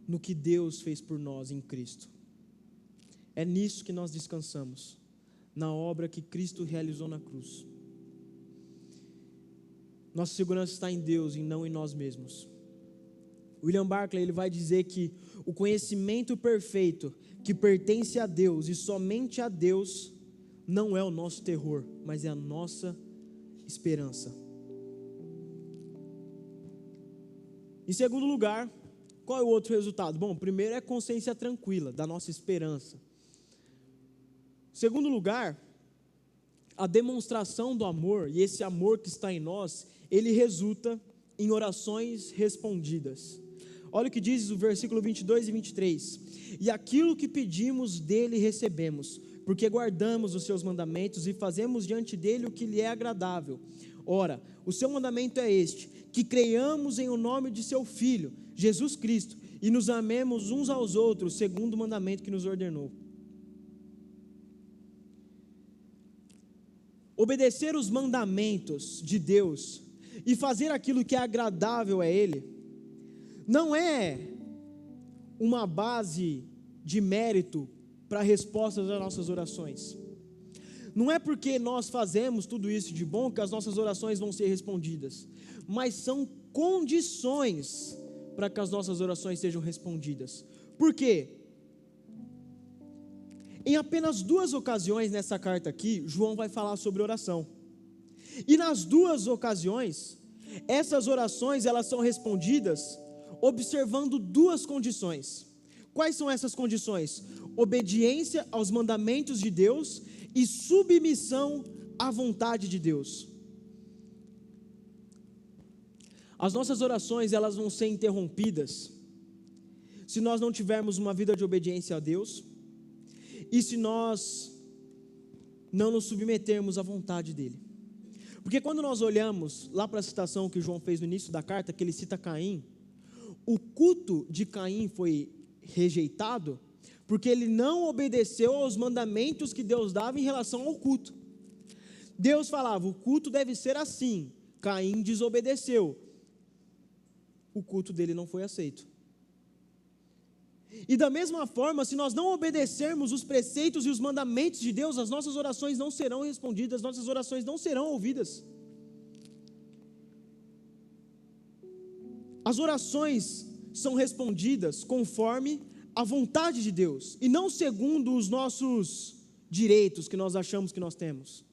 no que Deus fez por nós em Cristo. É nisso que nós descansamos, na obra que Cristo realizou na cruz. Nossa segurança está em Deus e não em nós mesmos. William Barclay, ele vai dizer que o conhecimento perfeito que pertence a Deus e somente a Deus não é o nosso terror, mas é a nossa esperança. Em segundo lugar, qual é o outro resultado? Bom, primeiro é a consciência tranquila da nossa esperança. Em segundo lugar, a demonstração do amor, e esse amor que está em nós, ele resulta em orações respondidas. Olha o que diz o versículo 22 e 23. E aquilo que pedimos dele recebemos, porque guardamos os seus mandamentos e fazemos diante dele o que lhe é agradável. Ora, o seu mandamento é este, que creiamos em o nome de seu Filho, Jesus Cristo, e nos amemos uns aos outros, segundo o mandamento que nos ordenou. Obedecer os mandamentos de Deus e fazer aquilo que é agradável a Ele, não é uma base de mérito para a resposta das nossas orações. Não é porque nós fazemos tudo isso de bom que as nossas orações vão ser respondidas, mas são condições para que as nossas orações sejam respondidas. Por quê? Em apenas 2 ocasiões nessa carta aqui, João vai falar sobre oração. E nas 2 ocasiões, essas orações elas são respondidas observando 2 condições. Quais são essas condições? Obediência aos mandamentos de Deus e submissão à vontade de Deus. As nossas orações elas vão ser interrompidas se nós não tivermos uma vida de obediência a Deus e se nós não nos submetermos à vontade dEle. Porque quando nós olhamos lá para a citação que João fez no início da carta, que ele cita Caim, o culto de Caim foi rejeitado porque ele não obedeceu aos mandamentos que Deus dava em relação ao culto. Deus falava, o culto deve ser assim. Caim desobedeceu. O culto dele não foi aceito. E da mesma forma, se nós não obedecermos os preceitos e os mandamentos de Deus, as nossas orações não serão respondidas, nossas orações não serão ouvidas. As orações são respondidas conforme a vontade de Deus, e não segundo os nossos direitos que nós achamos que nós temos.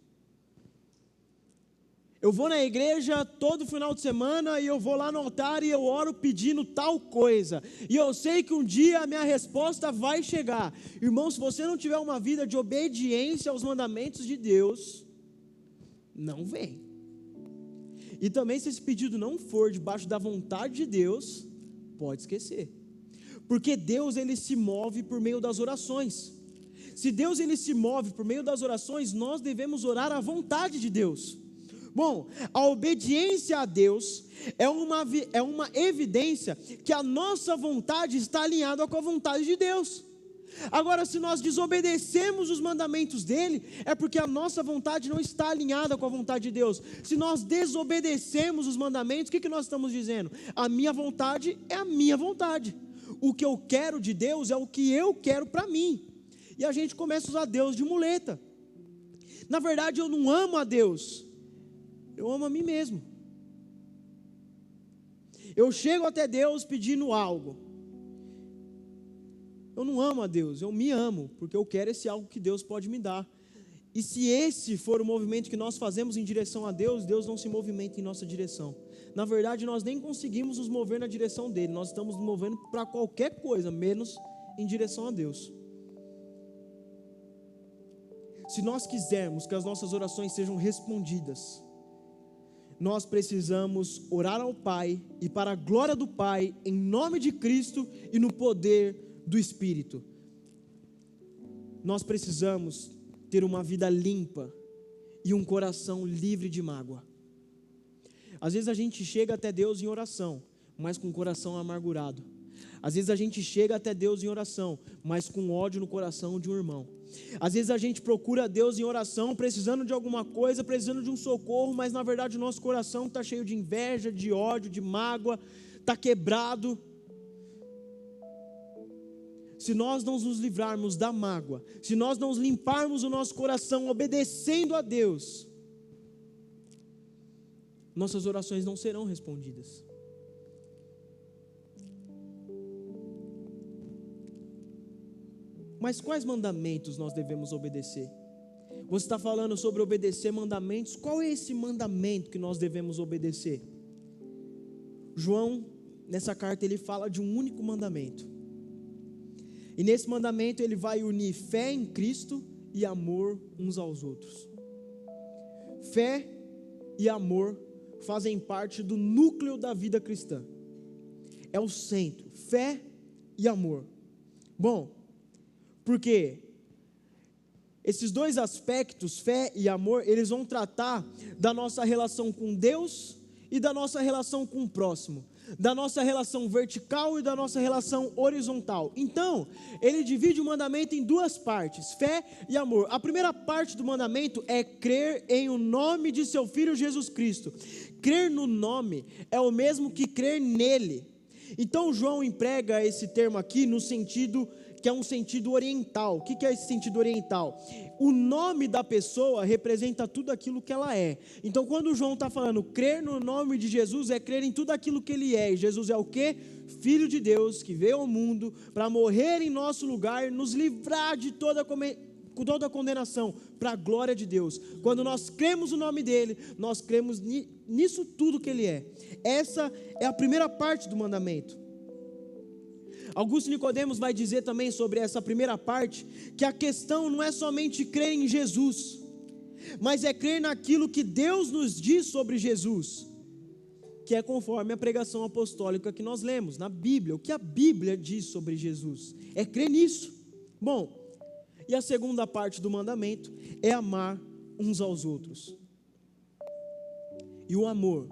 Eu vou na igreja todo final de semana e eu vou lá no altar e eu oro pedindo tal coisa. E eu sei que um dia a minha resposta vai chegar. Irmão, se você não tiver uma vida de obediência aos mandamentos de Deus, não vem. E também se esse pedido não for debaixo da vontade de Deus, pode esquecer. Porque Deus ele se move por meio das orações. Se Deus ele se move por meio das orações, nós devemos orar à vontade de Deus. Bom, a obediência a Deus é uma evidência que a nossa vontade está alinhada com a vontade de Deus. Agora, se nós desobedecemos os mandamentos dele, é porque a nossa vontade não está alinhada com a vontade de Deus. Se nós desobedecemos os mandamentos, o que nós estamos dizendo? A minha vontade é a minha vontade. O que eu quero de Deus é o que eu quero para mim. E a gente começa a usar Deus de muleta. Na verdade, eu não amo a Deus. Eu amo a mim mesmo. Eu chego até Deus pedindo algo. Eu não amo a Deus, eu me amo, porque eu quero esse algo que Deus pode me dar. E se esse for o movimento que nós fazemos em direção a Deus, Deus não se movimenta em nossa direção. Na verdade, nós nem conseguimos nos mover na direção dele, nós estamos nos movendo para qualquer coisa, menos em direção a Deus. Se nós quisermos que as nossas orações sejam respondidas, nós precisamos orar ao Pai e para a glória do Pai, em nome de Cristo e no poder do Espírito. Nós precisamos ter uma vida limpa e um coração livre de mágoa. Às vezes a gente chega até Deus em oração, mas com o coração amargurado. Às vezes a gente chega até Deus em oração, mas com ódio no coração de um irmão. Às vezes a gente procura Deus em oração, precisando de alguma coisa, precisando de um socorro, mas na verdade o nosso coração está cheio de inveja, de ódio, de mágoa, está quebrado. Se nós não nos livrarmos da mágoa, se nós não limparmos o nosso coração obedecendo a Deus, nossas orações não serão respondidas. Mas quais mandamentos nós devemos obedecer? Você está falando sobre obedecer mandamentos, qual é esse mandamento que nós devemos obedecer? João, nessa carta, ele fala de um único mandamento. E nesse mandamento ele vai unir fé em Cristo e amor uns aos outros. Fé e amor fazem parte do núcleo da vida cristã. É o centro, fé e amor. Bom, porque esses dois aspectos, fé e amor, eles vão tratar da nossa relação com Deus e da nossa relação com o próximo, da nossa relação vertical e da nossa relação horizontal. Então, ele divide o mandamento em duas partes, fé e amor. A primeira parte do mandamento é crer em o nome de seu Filho Jesus Cristo. Crer no nome é o mesmo que crer nele. Então, João emprega esse termo aqui no sentido que é um sentido oriental. O que é esse sentido oriental? O nome da pessoa representa tudo aquilo que ela é. Então, quando João está falando crer no nome de Jesus, é crer em tudo aquilo que ele é. E Jesus é o quê? Filho de Deus, que veio ao mundo para morrer em nosso lugar, nos livrar de toda condenação, para a glória de Deus. Quando nós cremos no nome dele, nós cremos nisso tudo que ele é. Essa é a primeira parte do mandamento. Augusto Nicodemos vai dizer também sobre essa primeira parte, que a questão não é somente crer em Jesus, mas é crer naquilo que Deus nos diz sobre Jesus, que é conforme a pregação apostólica que nós lemos na Bíblia, o que a Bíblia diz sobre Jesus, é crer nisso. Bom, e a segunda parte do mandamento é amar uns aos outros, e o amor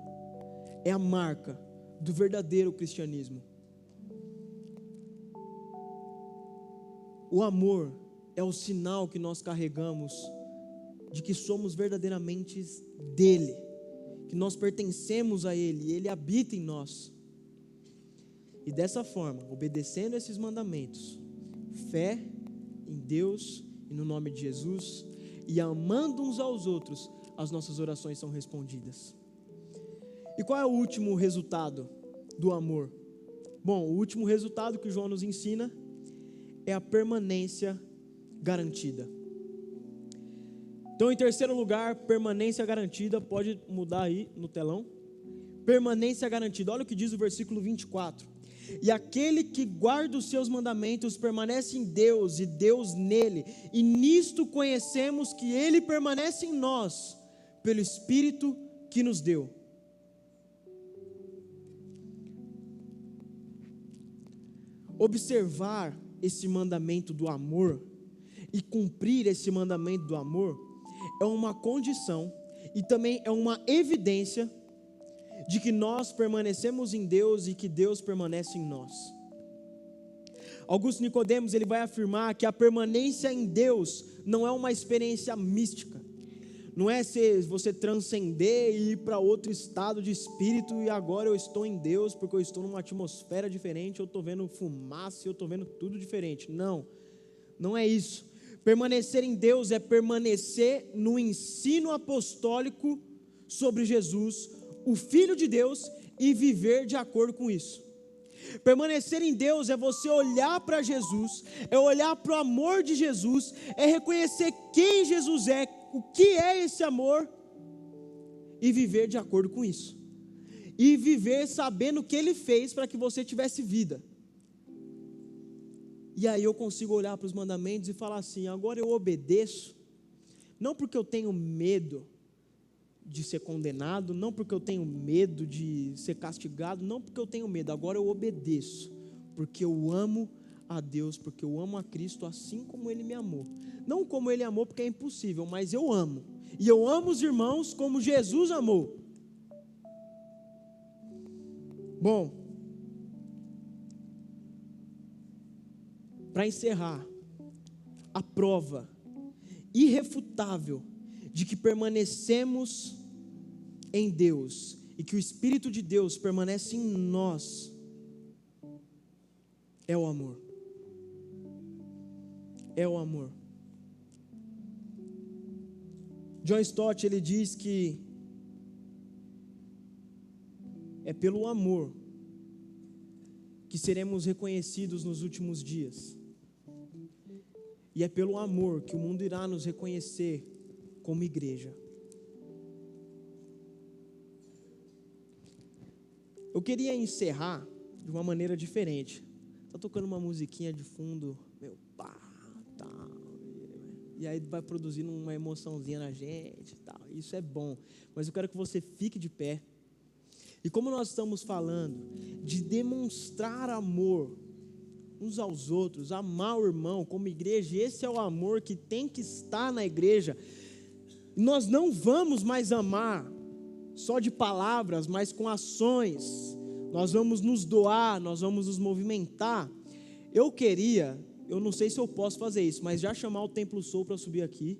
é a marca do verdadeiro cristianismo. O amor é o sinal que nós carregamos de que somos verdadeiramente dele, que nós pertencemos a ele e ele habita em nós. E dessa forma, obedecendo esses mandamentos, fé em Deus e no nome de Jesus, e amando uns aos outros, as nossas orações são respondidas. E qual é o último resultado do amor? Bom, o último resultado que João nos ensina é a permanência garantida. Então, em terceiro lugar, permanência garantida, pode mudar aí no telão. Permanência garantida, olha o que diz o versículo 24. E aquele que guarda os seus mandamentos permanece em Deus e Deus nele, e nisto conhecemos que ele permanece em nós, pelo Espírito que nos deu. Observar esse mandamento do amor e cumprir esse mandamento do amor é uma condição e também é uma evidência de que nós permanecemos em Deus e que Deus permanece em nós. Augusto Nicodemos, ele vai afirmar que a permanência em Deus não é uma experiência mística. Não é você transcender e ir para outro estado de espírito e agora eu estou em Deus porque eu estou numa atmosfera diferente, eu estou vendo fumaça, eu estou vendo tudo diferente. Não, não é isso. Permanecer em Deus é permanecer no ensino apostólico sobre Jesus, o Filho de Deus, e viver de acordo com isso. Permanecer em Deus é você olhar para Jesus, é olhar para o amor de Jesus, é reconhecer quem Jesus é, o que é esse amor, e viver de acordo com isso, e viver sabendo o que Ele fez para que você tivesse vida. E aí eu consigo olhar para os mandamentos e falar assim: agora eu obedeço, não porque eu tenho medo de ser condenado, não porque eu tenho medo de ser castigado, não porque eu tenho medo, agora eu obedeço, porque eu amo a Deus, porque eu amo a Cristo assim como Ele me amou. Não como Ele amou porque é impossível, mas eu amo. E eu amo os irmãos como Jesus amou. Bom, para encerrar, a prova irrefutável de que permanecemos em Deus e que o Espírito de Deus permanece em nós é o amor. É o amor. John Stott, ele diz que é pelo amor que seremos reconhecidos nos últimos dias. E é pelo amor que o mundo irá nos reconhecer como igreja. Eu queria encerrar de uma maneira diferente. Está tocando uma musiquinha de fundo, meu pá, tal. E aí vai produzindo uma emoçãozinha na gente, tal. Isso é bom. Mas eu quero que você fique de pé. E como nós estamos falando de demonstrar amor uns aos outros, amar o irmão como igreja, esse é o amor que tem que estar na igreja. Nós não vamos mais amar só de palavras, mas com ações. Nós vamos nos doar, nós vamos nos movimentar. Eu não sei se eu posso fazer isso, mas já chamar o Templo Soul para subir aqui.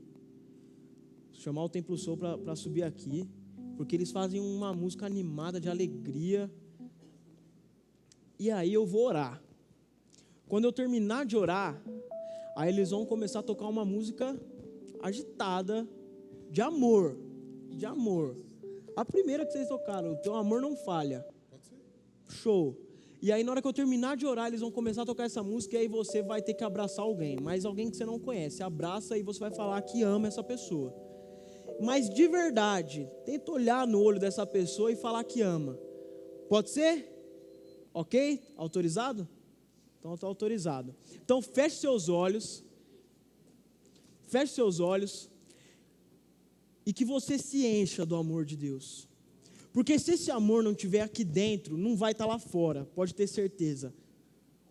Chamar o Templo Soul para subir aqui, porque eles fazem uma música animada de alegria. E aí eu vou orar. Quando eu terminar de orar, aí eles vão começar a tocar uma música agitada, de amor, de amor. A primeira que vocês tocaram, o teu amor não falha. Show. E aí na hora que eu terminar de orar, eles vão começar a tocar essa música, e aí você vai ter que abraçar alguém, mas alguém que você não conhece. Abraça e você vai falar que ama essa pessoa. Mas de verdade, tenta olhar no olho dessa pessoa e falar que ama. Pode ser? Ok? Autorizado? Então está autorizado. Então feche seus olhos. Feche seus olhos. E que você se encha do amor de Deus. Porque se esse amor não estiver aqui dentro, não vai estar lá fora, pode ter certeza.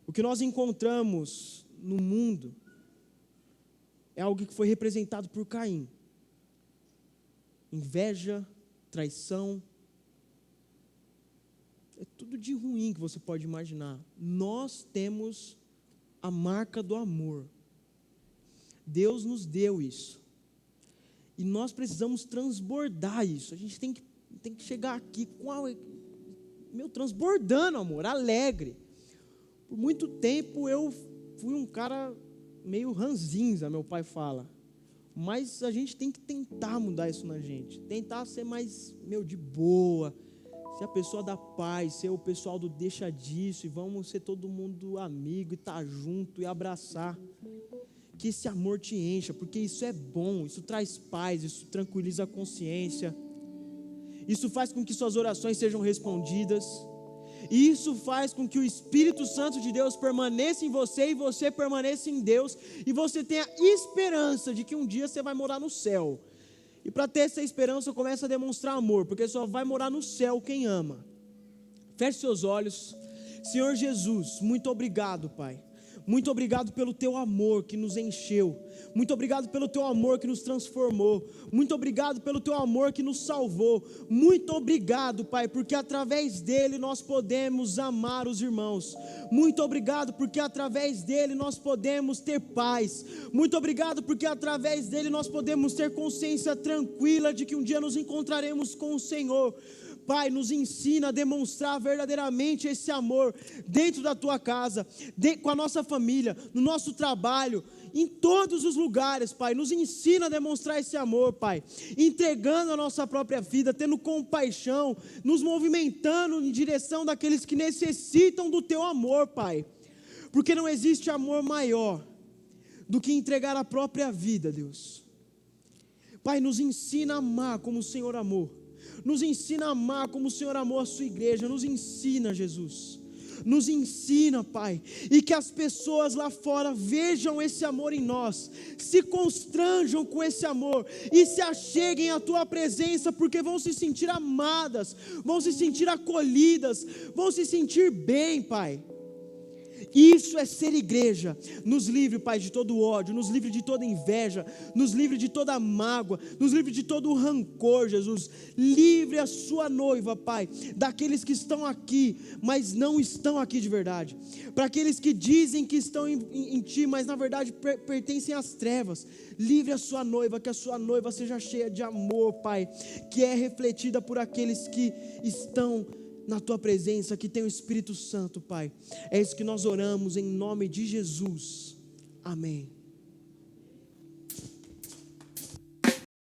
O que nós encontramos no mundo é algo que foi representado por Caim. Inveja, traição, é tudo de ruim que você pode imaginar. Nós temos a marca do amor. Deus nos deu isso. E nós precisamos transbordar isso. A gente tem que chegar aqui transbordando amor, alegre. Por muito tempo eu fui um cara meio ranzinza, meu pai fala. Mas a gente tem que tentar mudar isso na gente. Tentar ser mais, de boa. Ser a pessoa da paz, ser o pessoal do deixa disso. E vamos ser todo mundo amigo e estar junto e abraçar. Que esse amor te encha, porque isso é bom, isso traz paz, isso tranquiliza a consciência. Isso faz com que suas orações sejam respondidas. E isso faz com que o Espírito Santo de Deus permaneça em você e você permaneça em Deus. E você tenha esperança de que um dia você vai morar no céu. E para ter essa esperança, começa a demonstrar amor, porque só vai morar no céu quem ama. Feche seus olhos. Senhor Jesus, muito obrigado, Pai. Muito obrigado pelo teu amor que nos encheu. Muito obrigado pelo teu amor que nos transformou. Muito obrigado pelo teu amor que nos salvou. Muito obrigado, Pai, porque através dele nós podemos amar os irmãos. Muito obrigado porque através dele nós podemos ter paz. Muito obrigado porque através dele nós podemos ter consciência tranquila de que um dia nos encontraremos com o Senhor. Pai, nos ensina a demonstrar verdadeiramente esse amor dentro da tua casa, com a nossa família, no nosso trabalho, em todos os lugares, Pai. Nos ensina a demonstrar esse amor, Pai, entregando a nossa própria vida, tendo compaixão, nos movimentando em direção daqueles que necessitam do teu amor, Pai, porque não existe amor maior do que entregar a própria vida, Deus. Pai, nos ensina a amar como o Senhor amou. Nos ensina a amar como o Senhor amou a sua igreja. Nos ensina, Jesus. Nos ensina, Pai. E que as pessoas lá fora vejam esse amor em nós, se constranjam com esse amor e se acheguem à tua presença, porque vão se sentir amadas, vão se sentir acolhidas, vão se sentir bem, Pai. Isso é ser igreja. Nos livre, Pai, de todo ódio, nos livre de toda inveja, nos livre de toda mágoa, nos livre de todo rancor, Jesus. Livre a sua noiva, Pai, daqueles que estão aqui, mas não estão aqui de verdade. Para aqueles que dizem que estão em Ti, mas na verdade pertencem às trevas. Livre a sua noiva, que a sua noiva seja cheia de amor, Pai, que é refletida por aqueles que estão na Tua presença, que tem o Espírito Santo, Pai. É isso que nós oramos em nome de Jesus. Amém.